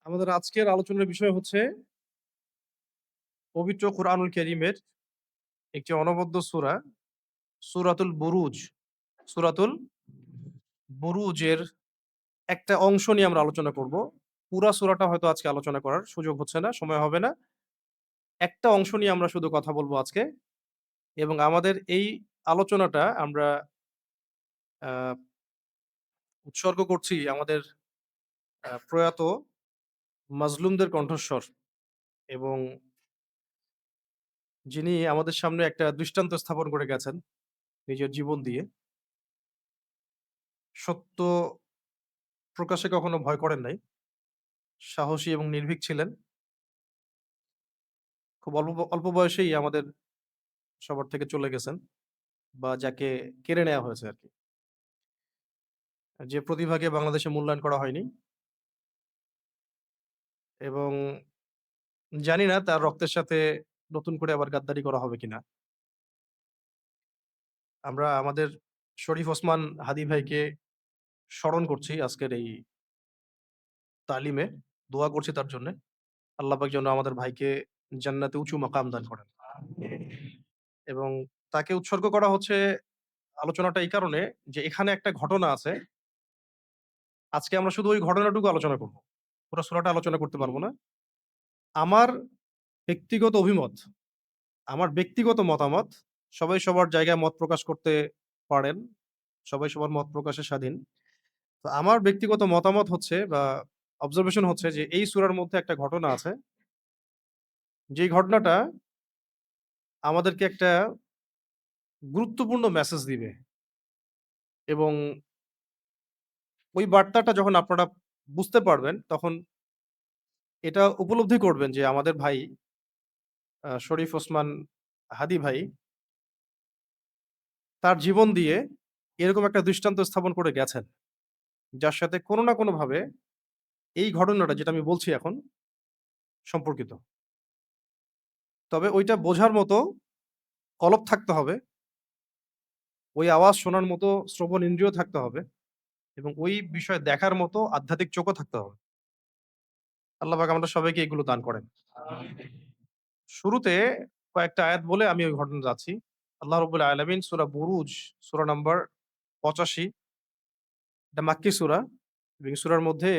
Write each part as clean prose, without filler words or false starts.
আমাদের আজকের আলোচনার বিষয় হচ্ছে পবিত্র কোরআনুল কারীমের একটি অনবদ্য সূরা, সূরাতুল বুরুজ। সূরাতুল বুরুজের একটা অংশ নিয়ে আমরা আলোচনা করব। পুরা সূরাটা হয়তো আজকে আলোচনা করার সুযোগ হচ্ছে না, সময় হবে না। একটা অংশ নিয়ে আমরা শুধু কথা বলবো আজকে এবং আমাদের এই আলোচনাটা আমরা আ উৎসর্গ করছি আমাদের প্রয়াত মাজলুমদের কণ্ঠস্বর এবং যিনি আমাদের সামনে একটা দৃষ্টান্ত স্থাপন করে গেছেন নিজের জীবন দিয়ে। সত্য প্রকাশে কখনো ভয় করেন নাই। সাহসী এবং নির্ভীক ছিলেন। খুব অল্প বয়সেই আমাদের সবার থেকে চলে গেছেন বা যাকে কেড়ে নেয়া হয়েছে আরকি। যে প্রতিভাকে বাংলাদেশে মূল্যায়ন করা হয়নি এবং জানি না তার রক্তের সাথে নতুন করে আবার গাদ্দারি করা হবে কিনা। আমরা আমাদের শরীফ ওসমান হাদী ভাইকে স্মরণ করছি আজকের এই তালিমে। দোয়া করছি তার জন্যে। আল্লাহ পাক যেন আমাদের ভাইকে জান্নাতে উঁচু মাকাম দান করেন। এবং তাকে উৎসর্গ করা হচ্ছে আলোচনাটা এই কারণে যে এখানে একটা ঘটনা আছে। আজকে আমরা শুধু ওই ঘটনাটুকু আলোচনা করব। পুরা সূরাটা আলোচনা করতে পারব না। আমার ব্যক্তিগত অভিমত, আমার ব্যক্তিগত মতামত, সবাই সবার জায়গায় মত প্রকাশ করতে পারেন। সবাই সবার মত প্রকাশে স্বাধীন। তো আমার ব্যক্তিগত মতামত হচ্ছে বা অবজারভেশন হচ্ছে যে এই সূরার মধ্যে একটা ঘটনা আছে। যেই ঘটনাটা আমাদেরকে একটা গুরুত্বপূর্ণ মেসেজ দিবে এবং ওই বার্তাটা যখন আপনারা বুঝতে পারবেন তখন এটা উপলব্ধি করবেন যে আমাদের ভাই শরীফ ওসমান হাদী ভাই তার জীবন দিয়ে এরকম একটা দৃষ্টান্ত স্থাপন করে গেছেন। যার সাথে কোনো না কোনোভাবে এই ঘটনাটা যেটা আমি বলছি এখন সম্পর্কিত। তবে ওইটা বোঝার মতো কলব থাকতে হবে, ওই আওয়াজ শোনার মতো শ্রবণ ইন্দ্রিয় থাকতে হবে এবং ওই বিষয় দেখার মতো আধ্যাত্মিক চোখও থাকতে হবে। আল্লাহ পাক আমাদের সবাইকে এগুলো দান করেন। শুরুতে কয়েকটা আয়াত বলে আমি ওই ঘটনা যাচ্ছি। আল্লাহ রাব্বুল আলামিন সূরা বুরুজ সূরা নাম্বার ৮৫ এটা মাক্কি সূরা এবং এই সূরার মধ্যে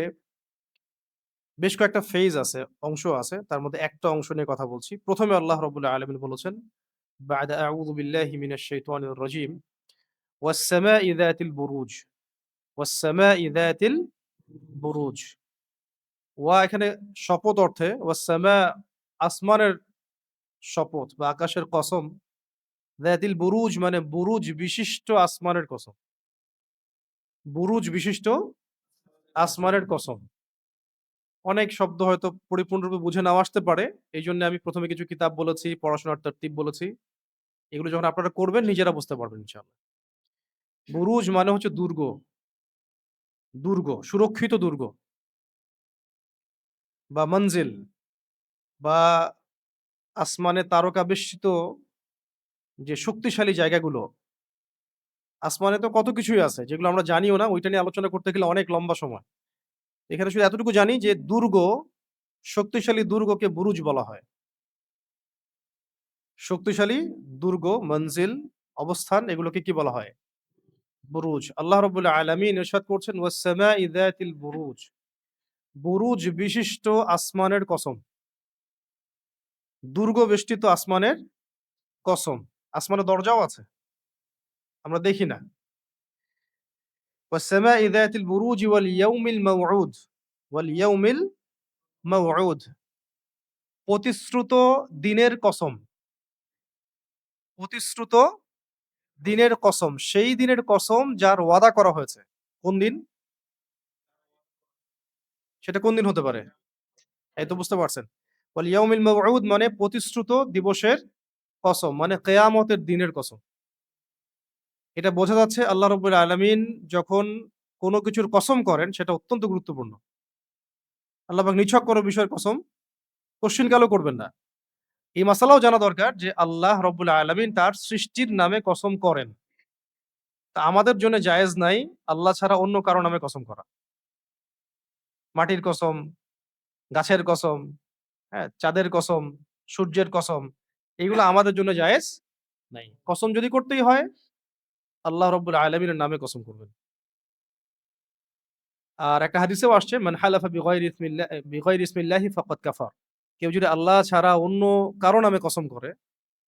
বেশ কয়েকটা ফেজ আছে, অংশ আছে। তার মধ্যে একটা অংশ নিয়ে কথা বলছি। ১ম এ আল্লাহ রাব্বুল আলামিন বলেছেন, বা'দা আউযু বিল্লাহি মিনাশ শাইতানির রাজীম, ওয়াস সামাই যাতিল বুরুজ, ওয়াস সামাই যাতিল বুরুজ। এখানে শপথ অর্থে ওয়াস সামা আসমানের শপথ বা আকাশের কসম, যাতিল বুরুজ মানে বুরুজ বিশিষ্ট আসমানের কসম। বুরুজ বিশিষ্ট আসমানের কসম। অনেক শব্দ হয়তো পরিপূর্ণরূপে বুঝে নাও আসতে পারে। এইজন্য আমি ১ম এ কিছু কিতাব বলেছি, পড়াশোনার তারতিব বলেছি। এগুলো যখন আপনারা করবেন নিজেরা বুঝতে পারবেন ইনশাআল্লাহ। বুরুজ মানে হচ্ছে দুর্গ, দুর্গ, সুরক্ষিত দুর্গ বা মনজিল বা আসমানে তারকা বেষ্টিত যে শক্তিশালী জায়গাগুলো, আসমানে তো কত কিছুই আছে যেগুলো আমরা জানিও না। ওইটা নিয়ে আলোচনা করতে গেলে অনেক লম্বা সময়। এখানে শুধু এতটুকু জানি যে দুর্গ, শক্তিশালী দুর্গকে বুরুজ বলা হয়। শক্তিশালী দুর্গ, মনজিল, অবস্থান এগুলোকে কি বলা হয়? বুরুজ। আল্লাহ রাব্বুল আলামিন ইরশাদ করছেন, "ওয়াস সামাই যাতিল বুরুজ।" বুরুজ বিশিষ্ট আসমানের কসম। দুর্গ বেষ্টিত আসমানের কসম। আসমানে দরজাও আছে। আমরা দেখি না। "ওয়াস সামাই যাতিল বুরুজ ওয়াল ইয়াউমিল মাওউদ।" ওয়াল ইয়াউমিল মাওউদ। প্রতিশ্রুত দিনের কসম। প্রতিশ্রুত দিনের কসম। সেই দিনের কসম যার ওয়াদা করা হয়েছে। কোন দিন? সেটা কোন দিন হতে পারে? এই তো বুঝতে পারছেন। ওয়াল ইয়াউমিল মাওউদ মানে প্রতিশ্রুত দিবসের কসম। মানে কেয়ামতের দিনের কসম। এটা বোঝা যাচ্ছে আল্লাহ রাব্বুল আলামিন যখন কোন কিছুর কসম করেন সেটা অত্যন্ত গুরুত্বপূর্ণ। আল্লাহ পাক নিছক কোন বিষয়ের কসম কশ্চিনকালেও করবেন না। এই মাসালাও জানা দরকার যে আল্লাহ রাব্বুল আলামিন তার সৃষ্টির নামে কসম করেন। তা আমাদের জন্য জায়েজ নাই আল্লাহ ছাড়া অন্য কারো নামে কসম করা। মাটির কসম, গাছের কসম, হ্যাঁ? চাঁদের কসম, সূর্যের কসম, এগুলো আমাদের জন্য জায়েজ নাই। কসম যদি করতেই হয় আল্লাহ রাব্বুল আলামিনের নামে কসম করবেন। আর একটা হাদিসেও আসছে, মান হালাফা বিগাইরি ইসমিল্লাহি ফাকাদ কাফার। কেউ যদি আল্লাহ ছাড়া অন্য কারো নামে কসম করে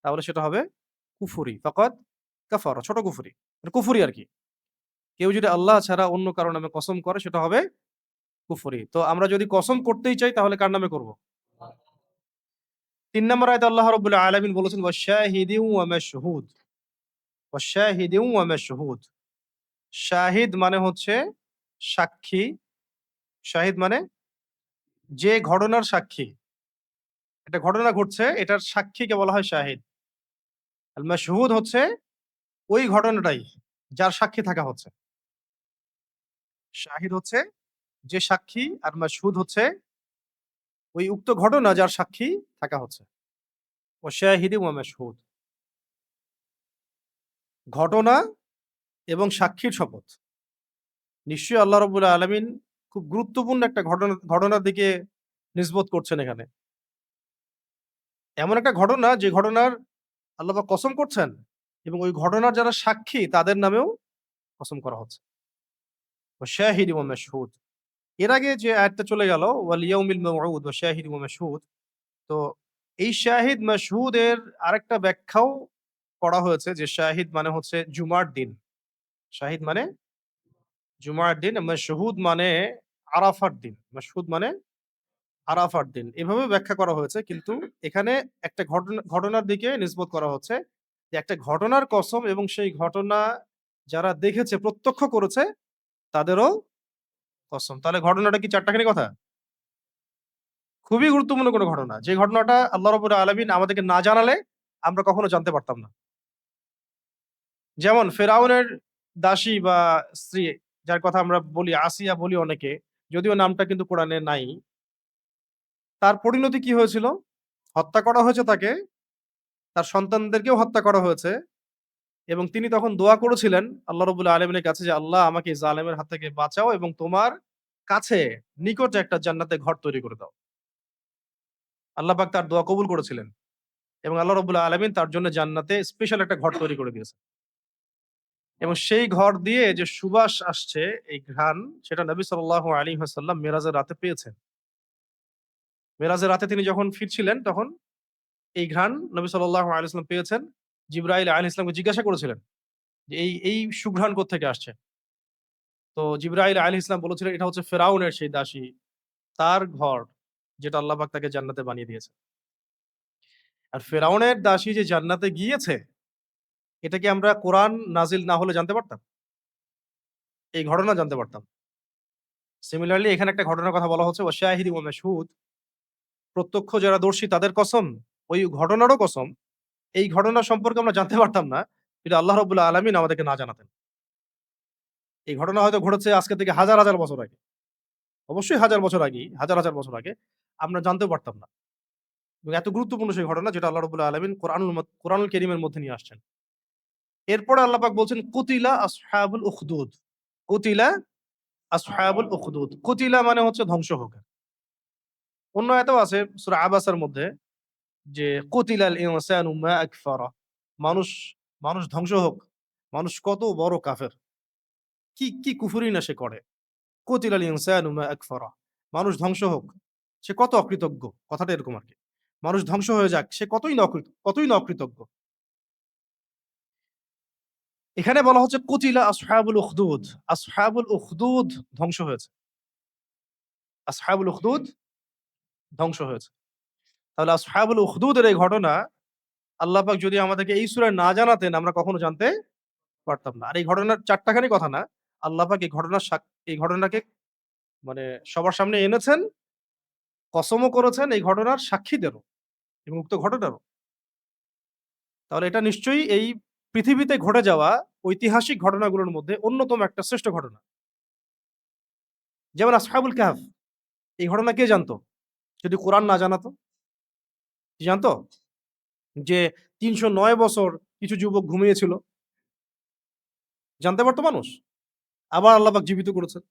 তাহলে সেটা হবে কুফরি। ফাকাদ কাফারা, ছোট কুফরি। মানে কুফরি আরকি। কেউ যদি আল্লাহ ছাড়া অন্য কারো নামে কসম করে সেটা হবে কুফরি। তো আমরা যদি কসম করতেই চাই তাহলে কার নামে করব? ৩ নম্বর আয়াতে আল্লাহ রাব্বুল আলামিন বলেছেন ওয়াশাহিদিন ওয়া মাশহুদ। ওয়াশাহিদিন ওয়া মাশহুদ। শাহিদ মানে হচ্ছে সাক্ষী। শাহিদ মানে যে ঘটনার সাক্ষী। একটা ঘটনা ঘটছে এটার সাক্ষীকে বলা হয় শাহিদ। আল মাশহুদ হচ্ছে ওই ঘটনাটাই যার সাক্ষী থাকা হচ্ছে। শাহিদ হচ্ছে যে সাক্ষী আর মাশহুদ হচ্ছে ওই উক্ত ঘটনা যার সাক্ষী থাকা হচ্ছে। ওয়াশাহিদিন ওয়া মাশহুদ। ঘটনা এবং সাক্ষীর শপথ। নিশ্চয়ই আল্লাহ রাব্বুল আলামিন খুব গুরুত্বপূর্ণ একটা ঘটনার দিকে নিসবত করছেন এখানে। এমন একটা ঘটনা যে ঘটনার আল্লাহ পাক কসম করছেন এবং ওই ঘটনার যারা সাক্ষী তাদের নামেও কসম করা হচ্ছে। ওয়াশাহিদি ওয়া মাশহুদ। এর আগে যে আয়াতটা চলে গেল ওয়াল ইয়াউমিল মাউউদ ওয়া শাহিদ ওয়া মাশহুদ। তো এই শাহিদ মাশহুদ এর আরেকটা ব্যাখ্যাও করা হয়েছে যে শাহিদ মানে হচ্ছে জুমার দিন। শাহিদ মানে জুমার দিন, মাশহুদ মানে আরাফার দিন। মাশহুদ মানে আরাফার দিন। এভাবে ব্যাখ্যা করা হয়েছে। কিন্তু এখানে একটা ঘটনার দিকে নিসবত করা হচ্ছে যে একটা ঘটনার কসম এবং সেই ঘটনা যারা দেখেছে, প্রত্যক্ষ করেছে তাদেরও কসম। তাহলে ঘটনাটা কি চারটাখানি কথা? খুবই গুরুত্বপূর্ণ কোনো ঘটনা। যে ঘটনাটা আল্লাহ রাব্বুল আলামিন আমাদেরকে না জানালে আমরা কখনো জানতে পারতাম না। যেমন ফেরাউনের দাসী বা স্ত্রী, যার কথা আমরা বলি আসিয়া বলি অনেকে, যদিও নামটা কিন্তু কোরআনে নাই। তার পরিণতি কি হয়েছিল? হত্যা করা হয়েছে তাকে, তার সন্তানদেরকেও হত্যা করা হয়েছে এবং তিনি তখন দোয়া করেছিলেন আল্লাহ রাব্বুল আলামিনের কাছে যে, "আল্লাহ আমাকে এই জালেমের হাত থেকে বাঁচাও এবং তোমার কাছে নিকটে একটা জান্নাতে ঘর তৈরি করে দাও।" আল্লাহ পাক তার দোয়া কবুল করেছিলেন এবং আল্লাহ রাব্বুল আলামিন তার জন্য জান্নাতে স্পেশাল একটা ঘর তৈরি করে দিয়েছেন। এবং সেই ঘর দিয়ে যে সুবাস আসছে, এই ঘ্রাণ, সেটা নবী সাল্লাল্লাহু আলাইহি ওয়াসাল্লাম মেরাজের রাতে পেয়েছেন। মেরাজের রাতে তিনি যখন ফিরছিলেন তখন এই ঘ্রাণ নবী সাল্লাল্লাহু আলাইহি ওয়াসাল্লাম পেয়েছেন। জিবরাইল আলাইহিস সালামকে জিজ্ঞাসা করেছিলেন যে, "এই সুঘ্রাণ কোত্থেকে আসছে?" তো জিবরাইল আলাইহিস সালাম বলেছিলেন, "এটা হচ্ছে ফেরাউনের সেই দাসী, তার ঘর যেটা আল্লাহ পাক তাকে জান্নাতে বানিয়ে দিয়েছে।" আর ফেরাউনের দাসী যে জান্নাতে গিয়েছে, এটা কি আমরা কোরআন নাজিল না হলে জানতে পারতাম? এই ঘটনা জানতে পারতাম। সিমিলারলি এখানে একটা ঘটনার কথা বলা হচ্ছে, "ওয়াশাহিদি ওয়া মাশহুদ।" প্রত্যক্ষ যারা দর্শী তাদের কসম, ওই ঘটনারও কসম। এই ঘটনা সম্পর্কে আমরা জানতে পারতাম না যদি আল্লাহ রাব্বুল আলামিন আমাদেরকে না জানাতেন। এই ঘটনা হয়তো ঘটেছে আজকে থেকে হাজার, হাজার বছর আগে। অবশ্যই হাজার বছর আগেই, হাজার, হাজার বছর আগে। আমরা জানতেও পারতাম না। এবং এত গুরুত্বপূর্ণ সেই ঘটনা যেটা আল্লাহ রাব্বুল আলামিন কোরআনুল কারীমের মধ্যে নিয়ে আসছেন। এরপরে আল্লাহ পাক বলছেন, "কুতিলা আসহাবুল উখদুদ।" কুতিলা আসহাবুল উখদুদ। কুতিলা মানে হচ্ছে ধ্বংস হোক। অন্য আয়াতেও আছে সূরা আবাসার মধ্যে যে, "কুতিলাল ইনসানু মা আকফারা।" মানুষ মানুষ ধ্বংস হোক। মানুষ কত বড় কাফের। কি কুফরি না সে করে। কুতিলাল ইনসানু মা আকফারা। মানুষ ধ্বংস হোক। সে কত অকৃতজ্ঞ। কথাটা এরকম আরকি। মানুষ ধ্বংস হয়ে যাক। সে কতই না অকৃতজ্ঞ। এখানে বলা হচ্ছে কুতিলা আসহাবুল উখদুদ। আসহাবুল উখদুদ ধ্বংস হয়েছে। আসহাবুল উখদুদ ধ্বংস হয়েছে। তাহলে আসহাবুল উখদুদের এই ঘটনা আল্লাহ পাক যদি আমাদেরকে এই সূরায় না জানাতেন আমরা কখনো জানতে পারতাম না। আর এই ঘটনার ৪ টাখানি কথা না। আল্লাহ পাক এই ঘটনাকে মানে সবার সামনে এনেছেন, কসমও করেছেন এই ঘটনার সাক্ষীদেরও এবং উক্ত ঘটনারও। তাহলে এটা নিশ্চয়ই এই পৃথিবীতে ঘটে যাওয়া ঐতিহাসিক ঘটনাগুলোর মধ্যে অন্যতম একটা শ্রেষ্ঠ ঘটনা। যেমন আসহাবুল কাহফ, এই ঘটনা কে জানতো? যদি কোরআন না জানাতো? কি জানতো? যে ৩০৯ বছর কিছু যুবক ঘুমিয়েছিল। জানতে পারত মানুষ? আবার আল্লাহ পাক জীবিত করেছেন।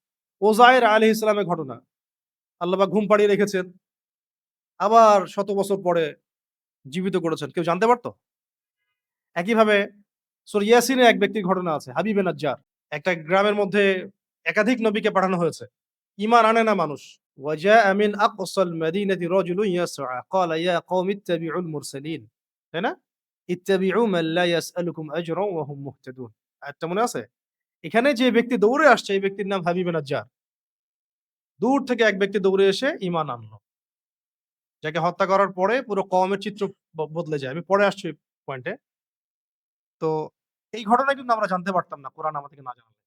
ওজাইর আলাইহিস সালামের ঘটনা। আল্লাহ পাক ঘুম পাড়িয়ে রেখেছেন। আবার শত বছর পরে জীবিত করেছেন। কেউ জানতে পারত? একইভাবে সূরা ইয়াসিনে এক ব্যক্তির ঘটনা আছে, হাবিবে নাজ্জার। একটা গ্রামের মধ্যে একাধিক নবীকে পাঠানো হয়েছে। ঈমান আনে না মানুষ। ওয়াজাআ মিন আকসাল মাদিনাতি রাজুলুন ইয়াসআ ক্বালা ইয়া কওমি ইত্তাবিউল মুরসালিন। তাই না? ইত্তাবিউ মান লা ইয়াসআলুকুম আজরান ওয়া হুম মুহতাদুন। আয়াতটা মনে আছে? এখানে যে ব্যক্তি দৌড়ে আসছে এই ব্যক্তির নাম হাবিবে নাজ্জার। দূর থেকে এক ব্যক্তি দৌড়ে এসে ঈমান আনলো। যাকে হত্যা করার পরে পুরো কওমের চিত্র বদলে যায়। আমি পরে আসছি পয়েন্টে। তো এই ঘটনা কিন্তু আমরা জানতে পারতাম না কোরআন আমাদেরকে না জানালে।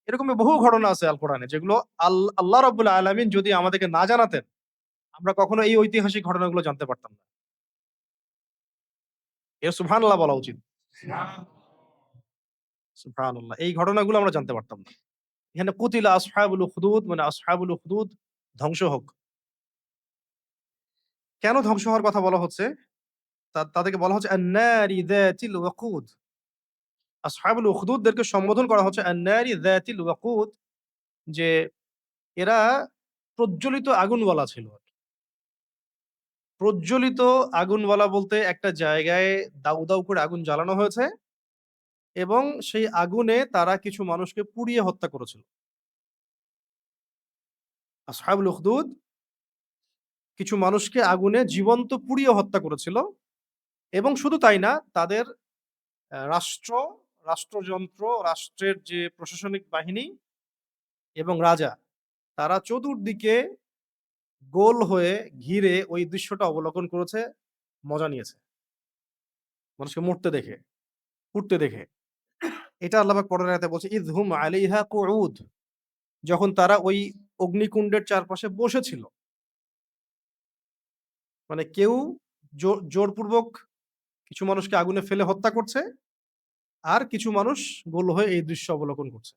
এরকমই বহু ঘটনা আছে আল কোরআনে যেগুলো আল্লাহ রাব্বুল আলামিন যদি আমাদেরকে না জানাতেন, আমরা কখনো এই ঐতিহাসিক ঘটনাগুলো জানতে পারতাম না। এর সুবহানাল্লাহ বলা উচিত। সুবহানাল্লাহ। এই ঘটনাগুলো আমরা জানতে পারতাম না। এখানে কুতিলা আসহাবুল উখদুদ মানে আসহাবুল উখদুদ ধ্বংস হোক। কেন ধ্বংস হওয়ার কথা বলা হচ্ছে? তাদেরকে বলা হচ্ছে আন-নারি যাতিল ওয়াকুদ। আসহাবুল উখদুদদেরকে সম্বোধন করা হচ্ছে আন-নারি যাতিল ওয়াকুদ, যে এরা প্রজ্বলিত আগুনওয়ালা ছিল। প্রজ্বলিত আগুনওয়ালা বলতে একটা জায়গায় দাউ, দাউ করে আগুন জ্বালানো হয়েছে এবং সেই আগুনে তারা কিছু মানুষকে পুড়িয়ে হত্যা করেছিল। আসহাবুল উখদুদ কিছু মানুষকে আগুনে জীবন্ত পুড়িয়ে হত্যা করেছিল এবং শুধু তাই না, তাদের রাষ্ট্র, রাষ্ট্রযন্ত্র, রাষ্ট্রের যে প্রশাসনিক বাহিনী এবং রাজা, তারা চতুর্দিকে গোল হয়ে ঘিরে ওই দৃশ্যটা অবলোকন করেছে, মজা নিয়েছে। মানুষকে মরতে দেখে, পুড়তে দেখে। এটা আল্লাহ পাক পরের আয়াতে বলছে, "ইয হুম আলাইহা কুউদ", যখন তারা ওই অগ্নিকুণ্ডের চারপাশে বসেছিল। মানে কেউ জোরপূর্বক কিছু মানুষকে আগুনে ফেলে হত্যা করছে, আর কিছু মানুষ গোল হয়ে এই দৃশ্য অবলোকন করছে।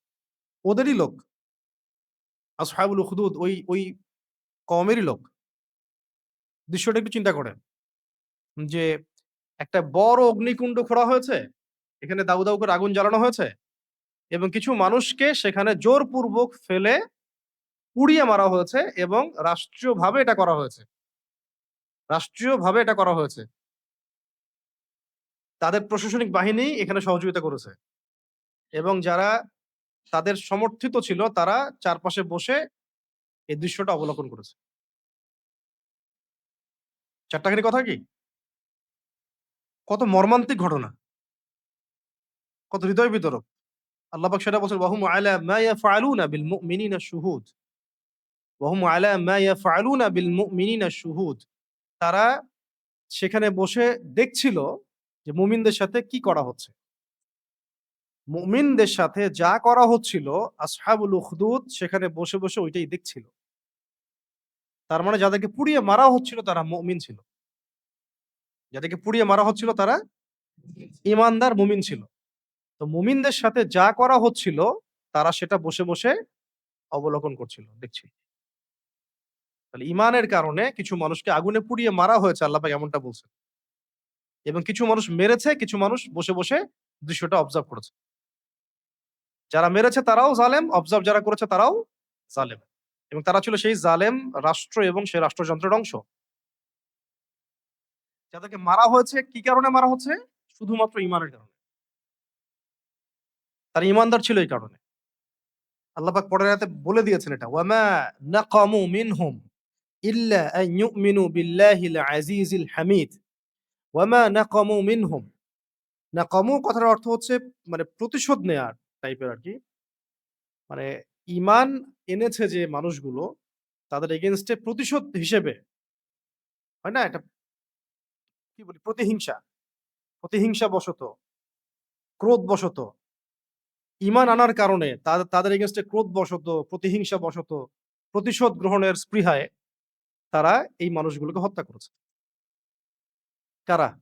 ওদেরই লোক। আসহাবুল উখদুদ ওই কওমেরই লোক। দৃশ্যটা একটু চিন্তা করেন যে একটা বড় অগ্নিকুণ্ড খোঁড়া হয়েছে। এখানে দাউ, দাউ করে আগুন জ্বালানো হয়েছে এবং কিছু মানুষকে সেখানে জোরপূর্বক ফেলে পুড়িয়ে মারা হয়েছে এবং রাষ্ট্রীয়ভাবে এটা করা হয়েছে। রাষ্ট্রীয়ভাবে এটা করা হয়েছে। তাদের প্রশাসনিক বাহিনী এখানে সহযোগিতা করেছে এবং যারা তাদের সমর্থিত ছিল তারা চারপাশে বসে এই দৃশ্যটা অবলোকন করেছে। চারটাখানি কথা কি? কত মর্মান্তিক ঘটনা, কত হৃদয় বিদারক। আল্লাহ পাক সেটা বলছেন, "ওয়াহুম আলা মা ইয়াফআলুনা বিল মুমিনিনা শুহুদ।" ওয়াহুম আলা মা ইয়াফআলুনা বিল মুমিনিনা শুহুদ। তারা সেখানে বসে দেখছিল যে মুমিনদের সাথে কি করা হচ্ছে। মুমিনদের সাথে যা করা হচ্ছিল আসহাবুল উখদুদ সেখানে বসে, বসে ঐটাই দেখছিল। তার মানে যাদেরকে পুড়িয়ে মারা হচ্ছিল তারা মুমিন ছিল। যাদেরকে পুড়িয়ে মারা হচ্ছিল তারা ঈমানদার মুমিন ছিল। তো মুমিনদের সাথে যা করা হচ্ছিল তারা সেটা বসে, বসে অবলোকন করছিল, দেখছিল। তাহলে ঈমানের কারণে কিছু মানুষকে আগুনে পুড়িয়ে মারা হয়েছে, আল্লাহ পাক এমনটা বলছেন। এবং কিছু মানুষ মেরেছে, কিছু মানুষ বসে, বসে দৃশ্যটা অবজার্ভ করেছে। যারা মেরেছে তারাও জালেম, অবজার্ভ যারা করেছে তারাও জালেম। এবং তারা ছিল সেই জালেম রাষ্ট্র এবং সেই রাষ্ট্রযন্ত্রের অংশ। যাদেরকে মারা হয়েছে কি কারণে মারা হচ্ছে? শুধুমাত্র ঈমানের কারণে। তারা ঈমানদার ছিল এই কারণে। আল্লাহ পাক পরের আয়াতে বলে দিয়েছেন এটা, "ওয়ামা নাকামু মিনহুম ইল্লা আন ইউমিনু বিল্লাহিল আজিজিল হামিদ। ওয়ামা নাকামু মিনহুম।" নাকামু কথার অর্থ হচ্ছে মানে প্রতিশোধ নেয়ার টাইপের আরকি। মানে ঈমান এনেছে যে মানুষগুলো তাদের এগেইনস্ট এ প্রতিশোধ হিসেবে, হয় না? একটা কি বলি? প্রতিহিংসা। প্রতিহিংসা বশত, ক্রোধ বশত, ঈমান আনার কারণে তাদের এগেইনস্ট এ ক্রোধ বশত, প্রতিহিংসা বশত, প্রতিশোধ গ্রহণের স্পৃহায় তারা এই মানুষগুলোকে হত্যা করেছে। কারা?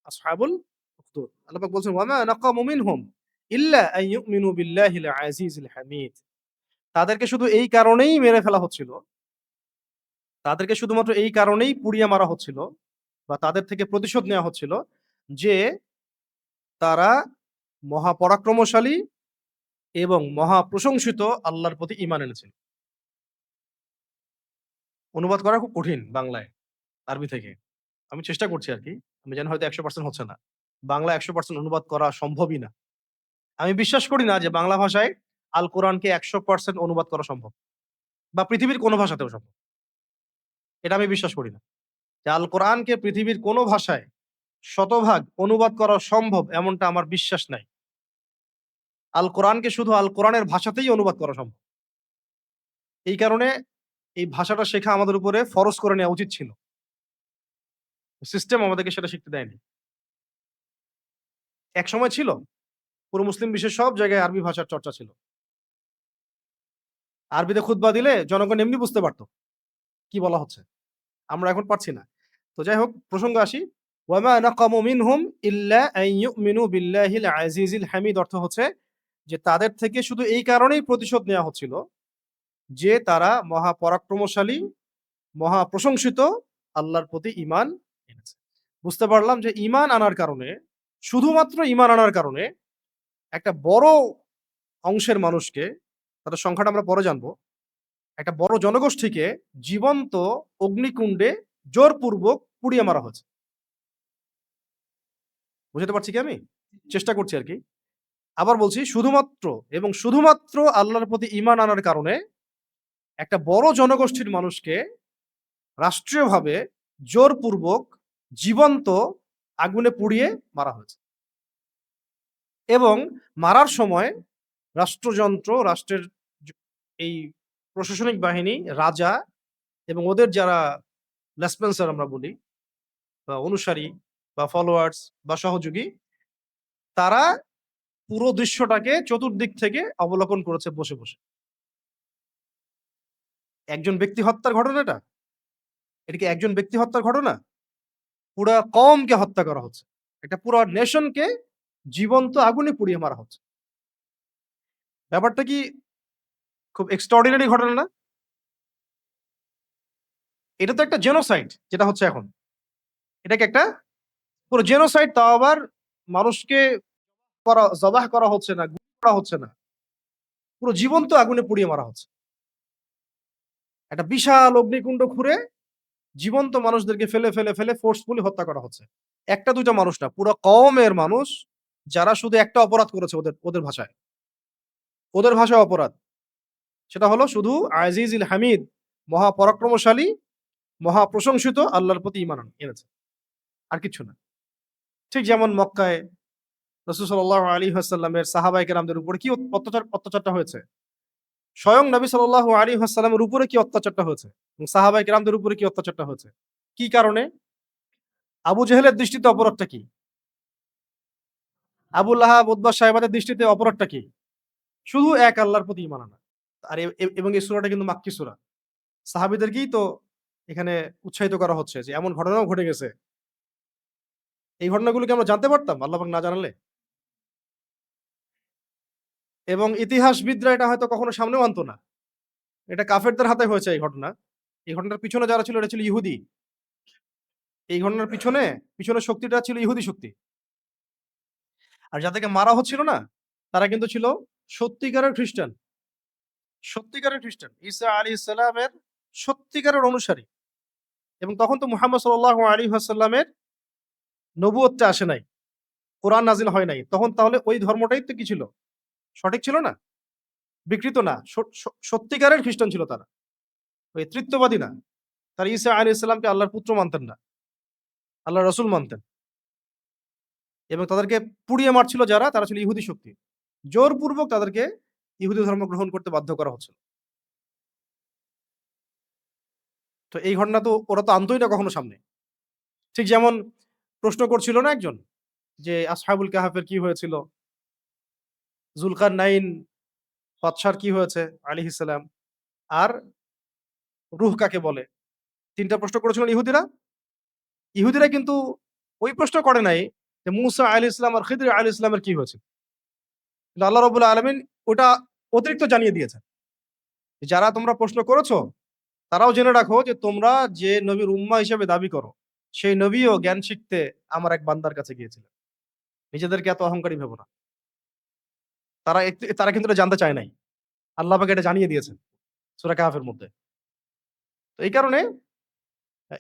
আসহাবুল উখদুদ। আল্লাহ পাক বলছেন, "ওয়ামা নাকামু মিনহুম ইল্লা আন ইউমিনু বিল্লাহিল আজিজিল হামিদ।" তাদেরকে শুধু এই কারণেই মেরে ফেলা হচ্ছিল, তাদেরকে শুধুমাত্র এই কারণেই পুড়িয়ে মারা হচ্ছিল বা তাদের থেকে প্রতিশোধ নেওয়া হচ্ছিল যে তারা মহাপরাক্রমশালী এবং মহাপ্রশংসিত আল্লাহর প্রতি ঈমান এনেছিল। অনুবাদ করা খুব কঠিন বাংলায়, আরবি থেকে। আমি চেষ্টা করছি আরকি। আমি জানি হয়তো ১০০% হচ্ছে না। বাংলা ১০০% অনুবাদ করা সম্ভবই না। আমি বিশ্বাস করি না যে বাংলা ভাষায় আল কোরআনকে ১০০% অনুবাদ করা সম্ভব। বা পৃথিবীর কোন ভাষাতেও সম্ভব। এটা আমি বিশ্বাস করি না। যে আল কোরআনকে পৃথিবীর কোন ভাষায় শতভাগ অনুবাদ করা সম্ভব এমনটা আমার বিশ্বাস নাই। আল কোরআনকে শুধু আল কোরআনের ভাষাতেই অনুবাদ করা সম্ভব। এই কারণে এই ভাষাটা শেখা আমাদের উপরে ফরজ করে নেওয়া উচিত ছিল। সিস্টেম আমাদেরকে সেটা শিখতে দেয়নি। একসময় ছিল। পুরো মুসলিম বিশ্বের সব জায়গায় আরবি ভাষার চর্চা ছিল। আরবিতে খুতবা দিলে জনগণ এমনি বুঝতে পারত কি বলা হচ্ছে। আমরা এখন পারছি না। তো যাই হোক প্রসঙ্গে আসি। ওয়ামা নাকামু মিনহুম ইল্লা আন ইউমিনু বিল্লাহিল আজিজিল হামিদ অর্থ হচ্ছে যে তাদের থেকে শুধু এই কারণেই প্রতিশোধ নেওয়া হচ্ছিল যে তারা মহা পরাক্রমশালী, মহা প্রশংসিত আল্লাহর প্রতি ঈমান এনেছে। বুঝতে পারলাম যে ঈমান আনার কারণে, শুধুমাত্র ঈমান আনার কারণে একটা বড় অংশের মানুষকে, তাদের সংখ্যাটা আমরা পরে জানবো, একটা বড় জনগোষ্ঠীকে জীবন্ত অগ্নিকুণ্ডে জোরপূর্বক পুড়িয়ে মারা হয়েছে। বুঝাতে পারছি কি আমি? চেষ্টা করছি আরকি। আবার বলছি শুধুমাত্র এবং শুধুমাত্র আল্লাহর প্রতি ঈমান আনার কারণে একটা বড় জনগোষ্ঠীর মানুষকে রাষ্ট্রীয়ভাবে জোরপূর্বক জীবন্ত আগুনে পুড়িয়ে মারা হয়েছে। এবং মারার সময় রাষ্ট্রযন্ত্র, রাষ্ট্রের য এই প্রশাসনিক বাহিনী, রাজা এবং ওদের যারা লেসপেন্সার আমরা বলি বা অনুসারী বা ফলোয়ার্স বা সহযোগী, তারা পুরো দৃশ্যটাকে চতুর্দিক থেকে অবলোকন করেছে বসে, বসে। একজন ব্যক্তি হত্যার ঘটনা এটা? এটা কি একজন ব্যক্তি হত্যার ঘটনা? পুরা কওমকে হত্যা করা হচ্ছে। একটা পুরা নেশনকে জীবন্ত আগুনে পুড়িয়ে মারা হচ্ছে। ব্যাপারটা কি খুব এক্সট্রাঅর্ডিনারি ঘটনা না? এটা তো একটা জেনোসাইড যেটা হচ্ছে এখন। এটা কি একটা পুরো জেনোসাইড, তাও আবার মানুষকে জবাহ করা হচ্ছে না, গুম করা হচ্ছে না। পুরো জীবন্ত আগুনে পুড়িয়ে মারা হচ্ছে। একটা বিশাল অগ্নিকুণ্ড খুঁড়ে জীবন্ত মানুষদেরকে ফেলে, ফেলে, ফেলে ফোর্সফুলি হত্যা করা হচ্ছে। ১ টা ২ টা মানুষ না, পুরা কওমের মানুষ যারা শুধু একটা অপরাধ করেছে ওদের ভাষায়। ওদের ভাষায় অপরাধ। সেটা হলো শুধু আজিজিল হামিদ, মহা পরাক্রমশালী, মহা প্রশংসিত আল্লাহর প্রতি ঈমান এনেছে। আর কিচ্ছু না। ঠিক যেমন মক্কায় রাসূল সাল্লাল্লাহু আলাইহি ওয়াসাল্লামের সাহাবায়ে কেরামদের উপরে কি অত্যাচারটা হয়েছে? স্বয়ং নবী সাল্লাল্লাহু আলাইহি ওয়াসাল্লামের উপরে কি অত্যাচারটা হয়েছে? এবং সাহাবায়ে কেরামদের উপরে কি অত্যাচারটা হয়েছে? কি কারণে? আবু জেহেলের দৃষ্টিতে অপরাধটা কি? আবু লাহাব, উতবা, সাইবাদের দৃষ্টিতে অপরাধটা কি? শুধু এক আল্লাহর প্রতি ঈমান আনা। আর এবং এই সূরাটা কিন্তু মাক্কী সূরা। সাহাবীদেরকেই তো এখানে উৎসাহিত করা হচ্ছে যে এমন ঘটনাও ঘটে গেছে। এই ঘটনাগুলো কি আমরা জানতে পারতাম আল্লাহ পাক না জানালে? এবং ইতিহাসবিদরা এটা হয়তো কখনো সামনেও আনতো না। এটা কাফেরদের হাতে হয়েছে এই ঘটনা। এই ঘটনার পিছনে যারা ছিল এটা ছিল ইহুদি। এই ঘটনার পিছনে শক্তিটা ছিল ইহুদি শক্তি। আর যাদেরকে মারা হচ্ছিল না, তারা কিন্তু ছিল সত্যিকারের খ্রিস্টান। সত্যিকারের খ্রিস্টান। ঈসা আলাইহিস সালামের সত্যিকারের অনুসারী। এবং তখন তো মুহাম্মদ সাল্লাল্লাহু আলাইহি ওয়াসাল্লামের নবুয়তটা আসে নাই। কোরআন নাজিল হয় নাই। তখন তাহলে ওই ধর্মটাই তো কি ছিল? সঠিক ছিল না? বিকৃত না। স স সত্যিকারের খ্রিস্টান ছিল তারা। ওই তৃত্ববাদী না। তারা ঈসা আলাইহিস সালামকে আল্লাহর পুত্র মানতেন না। আল্লাহর রাসূল মানতেন। এবং তাদেরকে পুড়িয়ে মারছিল যারা, তারা ছিল ইহুদি শক্তি। জোরপূর্বক তাদেরকে ইহুদি ধর্ম গ্রহণ করতে বাধ্য করা হচ্ছিল। তো এই ঘটনা তো ওরা তো আনতই না কখনো সামনে। ঠিক যেমন প্রশ্ন করছিল না একজন যে আসহাবুল কাহাফের কি হয়েছিল? জুলকারনাইন বাদশার কি হয়েছে আলাইহিস সালাম? আর রূহ কাকে বলে? ৩ টা প্রশ্ন করেছিলেন ইহুদিরা। ইহুদিরা কিন্তু ওই প্রশ্ন করে নাই যে মুসা আলাইহিস সালাম আর খিদর আলাইহিস সালামের কি হয়েছিল? কিন্তু আল্লাহ রাব্বুল আলামিন ওটা অতিরিক্ত জানিয়ে দিয়েছেন। যারা তোমরা প্রশ্ন করেছো, তারাও জেনে রাখো যে তোমরা যে নবীর উম্মাহ হিসেবে দাবি করো, সেই নবীও জ্ঞান শিখতে আমার এক বান্দার কাছে গিয়েছিলেন। নিজেদেরকে এত অহংকারী ভেবো না। তারা কিন্তু এটা জানতে চায় নাই। আল্লাহ পাক এটা জানিয়ে দিয়েছেন সূরা কাহফের মধ্যে। তো এই কারণে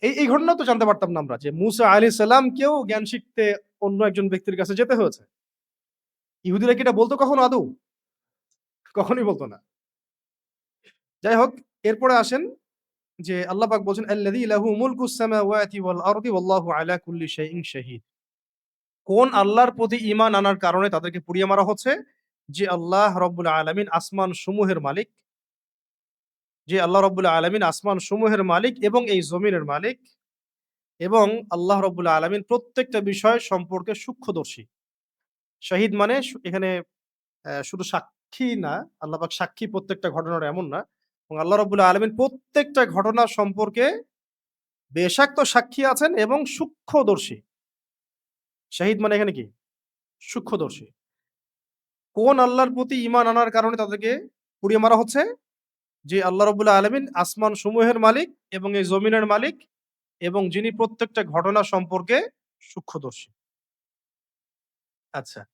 এই ঘটনা তো জানতে পারতাম না আমরা যে মুসা আলাইহিস সালামকেও জ্ঞান শিখতে অন্য একজন ব্যক্তির কাছে যেতে হয়েছে। ইহুদিরা কি এটা বলতো কখনো আদৌ? কখনোই বলত না। যাই হোক, এরপরে আসেন যে আল্লাহ পাক বলছেন, "আল্লাযী লাহু মুলকুস সামাওয়াতি ওয়াল আরদি ওয়াল্লাহু আলা কুল্লি শাইইন শাহীদ।" কোন আল্লাহর প্রতি ঈমান আনার কারণে তাদেরকে পুড়িয়ে মারা হচ্ছে? যে আল্লাহ রাব্বুল আলামিন আসমান সমূহের মালিক, যে আল্লাহ রাব্বুল আলামিন আসমান সমূহের মালিক এবং এই জমিনের মালিক, এবং আল্লাহ রাব্বুল আলামিন প্রত্যেকটা বিষয় সম্পর্কে সূক্ষ্মদর্শী। শাহীদ মানে এখানে শুধু সাক্ষী না, আল্লাহ পাক সাক্ষী প্রত্যেকটা ঘটনার এমন না। এবং আল্লাহ রাব্বুল আলামিন প্রত্যেকটা ঘটনা সম্পর্কে বেশাক্ত সাক্ষী আছেন এবং সূক্ষ্মদর্শী। শাহীদ মানে এখানে কি? সূক্ষ্মদর্শী। কোন আল্লাহর প্রতি ঈমান আনার কারণে তাদেরকে পুড়িয়ে মারা হচ্ছে? যে আল্লাহ রাব্বুল আলামিন আসমান সমূহের মালিক এবং এই জমিনের মালিক, এবং যিনি প্রত্যেকটা ঘটনা সম্পর্কে সূক্ষ্মদর্শী। আচ্ছা।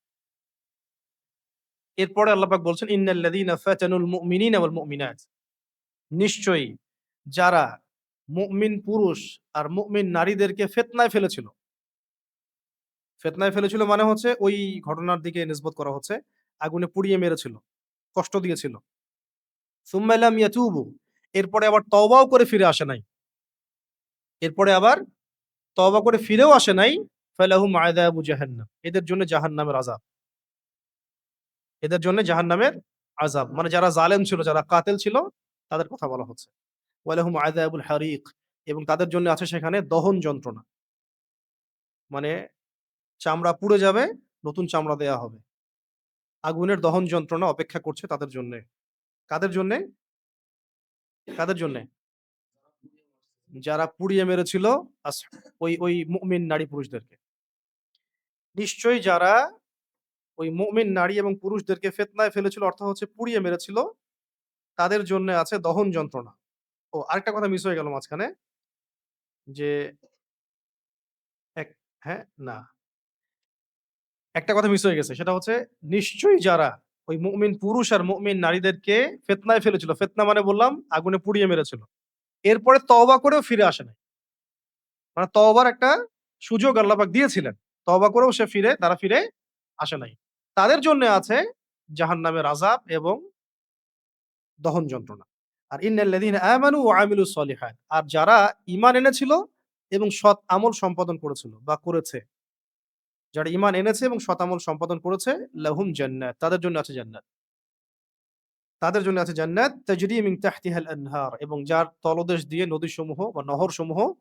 এরপরে আল্লাহ পাক বলছেন, "ইন্নাল্লাযীনা ফাতানুল মুমিনিনা ওয়াল মুমিনাত।" নিশ্চয়ই যারা মুমিন পুরুষ আর মুমিন নারীদেরকে ফিতনায় ফেলেছিল। ফিতনায় ফেলেছিল মানে হচ্ছে ওই ঘটনার দিকে নিসবত করা হচ্ছে। আগুনে পুড়িয়ে মেরেছিল, কষ্ট দিয়েছিল। সুম্মা লাম ইয়াতুবু, এরপরে আবার তওবাও করে ফিরে আসে নাই। এরপরে আবার তওবা করে ফিরেও আসে নাই। ফালাহুম আযাবু জাহান্নাম, এদের জন্য জাহান্নামের আযাব। এদের জন্য জাহান্নামের আযাব। মানে যারা জালেম ছিল, যারা কাতিল ছিল, তাদের কথা বলা হচ্ছে। ওয়ালাহুম আযাবুল হারিক, এবং তাদের জন্য আছে সেখানে দহন যন্ত্রণা। মানে চামড়া পুড়ে যাবে, নতুন চামড়া দেয়া হবে। আগুনের দহন যন্ত্রণা অপেক্ষা করছে তাদের জন্যে। কাদের জন্যে? কাদের জন্যে? যারা পুড়িয়ে মেরেছিল আস ওই মুমিন নারী পুরুষদেরকে। নিশ্চয়ই যারা ওই মুমিন নারী এবং পুরুষদেরকে ফিতনায় ফেলেছিল, অর্থ হচ্ছে পুড়িয়ে মেরেছিল, তাদের জন্যে আছে দহন যন্ত্রণা। ও আরেকটা কথা মিস হয়ে গেল মাঝখানে, যে এক হ্যাঁ, না। একটা কথা মিস হয়ে গেছে। সেটা হচ্ছে নিশ্চয়ই যারা ওই মুমিন পুরুষ আর মুমিন নারীদেরকে ফিতনায় ফেলেছিল। ফিতনা মানে বললাম আগুনে পুড়িয়ে মেরেছিল। এরপরে তওবা করেও ফিরে আসে নাই। মানে তওবার একটা সুযোগ আল্লাহ পাক দিয়েছিলেন। তওবা করেও তারা ফিরে আসে নাই। তাদের জন্য আছে জাহান্নামের আযাব এবং দহন যন্ত্রণা। আর ইন্নাল্লাযীনা আমানু ওয়া আমিলুস সলিহাত, আর যারা ঈমান এনেছিল এবং সৎ আমল সম্পাদন করেছিল বা করেছে, যারা ঈমান এনেছে এবং সৎ আমল সম্পাদন করেছে, লাহুম জান্নাত, তাদের জন্য আছে জান্নাত। তাদের জন্য আছে জান্নাত তাজরি মিন তাহতিহাল আনহার, এবং যার তলদেশ দিয়ে নদীসমূহ বা নহরসমূহ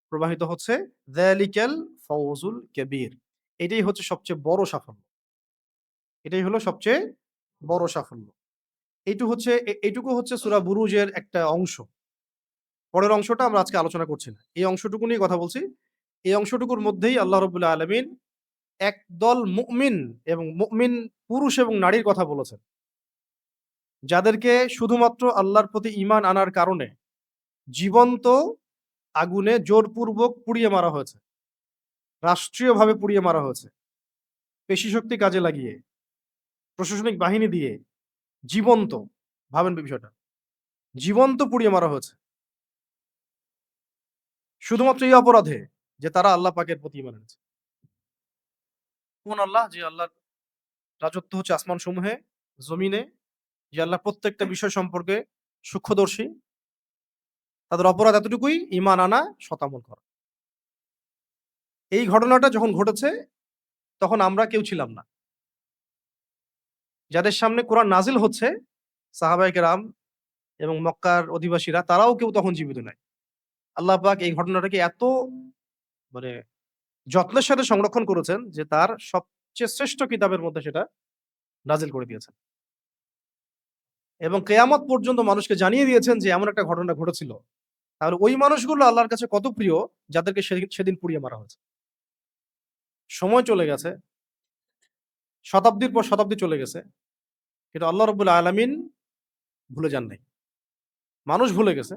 প্রবাহিত হচ্ছে। যালিকাল ফাওজুল কাবীর, এটাই হচ্ছে সবচেয়ে বড় সাফল্য। এটাই হলো সবচেয়ে বড় সাফল্য। এইটুকু হচ্ছে সূরা বুরুজের একটা অংশ। পরের অংশটা আমরা আজকে আলোচনা করছি না। এই অংশটুকু নিয়ে কথা বলছি। এই অংশটুকুর মধ্যেই আল্লাহ রাব্বুল আলামিন একদল মুমিন এবং মুমিন পুরুষ এবং নারীর কথা বলেছেন, যাদেরকে শুধুমাত্র আল্লাহর প্রতি ঈমান আনার কারণে জীবন্ত আগুনে জোরপূর্বক পুড়িয়ে মারা হয়েছে। রাষ্ট্রীয়ভাবে পুড়িয়ে মারা হয়েছে। পেশিশক্তি কাজে লাগিয়ে, প্রশাসনিক বাহিনী দিয়ে জীবন্ত, ভাবেন বিষয়টা। জীবন্ত পুড়িয়ে মারা হয়েছে। শুধুমাত্র এই অপরাধে যে তারা আল্লাহ পাকের প্রতি ঈমান এনেছে। কোন আল্লাহ? যে আল্লাহর রাজত্ব হচ্ছে আসমানসমূহে, জমিনে, যে আল্লাহ প্রত্যেকটা বিষয় সম্পর্কে সূক্ষ্মদর্শী। তাদের অপরাধ এতটুকুই, ঈমান আনা, সৎ আমল করা। এই ঘটনাটা যখন ঘটেছে তখন আমরা কেউ ছিলাম না। যাদের সামনে কোরআন নাজিল হচ্ছে, সাহাবায়ে কেরাম এবং মক্কার অধিবাসীরা, তারাও কেউ তখন জীবিত নাই। আল্লাহ পাক এই ঘটনাটাকে এত মানে যত্নের সাথে সংরক্ষণ করেছেন যে তার সবচেয়ে শ্রেষ্ঠ কিতাবের মধ্যে সেটা নাজিল করে দিয়েছেন। এবং কেয়ামত পর্যন্ত মানুষকে জানিয়ে দিয়েছেন যে এমন একটা ঘটনা ঘটেছিল। তাহলে ওই মানুষগুলো আল্লাহর কাছে কত প্রিয়, যাদেরকে সেদিন পুড়িয়ে মারা হয়েছে। সময় চলে গেছে, শতাব্দীর পর শতাব্দী চলে গেছে। কিন্তু আল্লাহ রাব্বুল আলামিন ভুলে যান নাই। মানুষ ভুলে গেছে।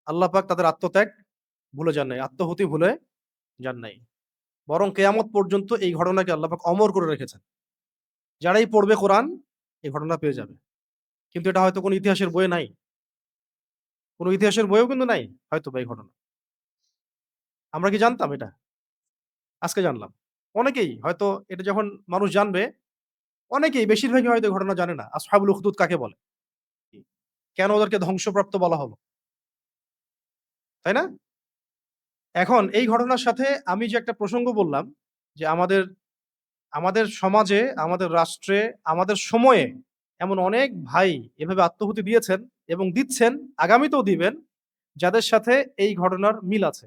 আল্লাহ পাক তাদের আত্মত্যাগ ভুলে যান নাই। আত্মহুতি ভুলে যান নাই। বরং কেয়ামত পর্যন্ত এই ঘটনাকে আল্লাহ পাক অমর করে রেখেছেন। যারাই পড়বে কোরআন এই ঘটনা পেয়ে যাবে। কিন্তু এটা হয়তো কোনো ইতিহাসের বইয়ে নাই। কোনো ইতিহাসের বইয়েও কিন্তু নাই হয়তোবা এই ঘটনা। আমরা কি জানতাম এটা? আজকে জানলাম। অনেকেই হয়তো এটা যখন মানুষ জানবে, অনেকেই বেশিরভাগই হয়তো এই ঘটনা জানে না। আসহাবুল উখদুদ কাকে বলে? কেন ওদেরকে ধ্বংসপ্রাপ্ত বলা হলো? তাই না? এখন এই ঘটনার সাথে আমি যে একটা প্রসঙ্গ বললাম যে আমাদের সমাজে, আমাদের রাষ্ট্রে, আমাদের সময়ে এমন অনেক ভাই এভাবে আত্মহুতি দিয়েছেন এবং দিচ্ছেন, আগামীতেও দিবেন, যাদের সাথে এই ঘটনার মিল আছে।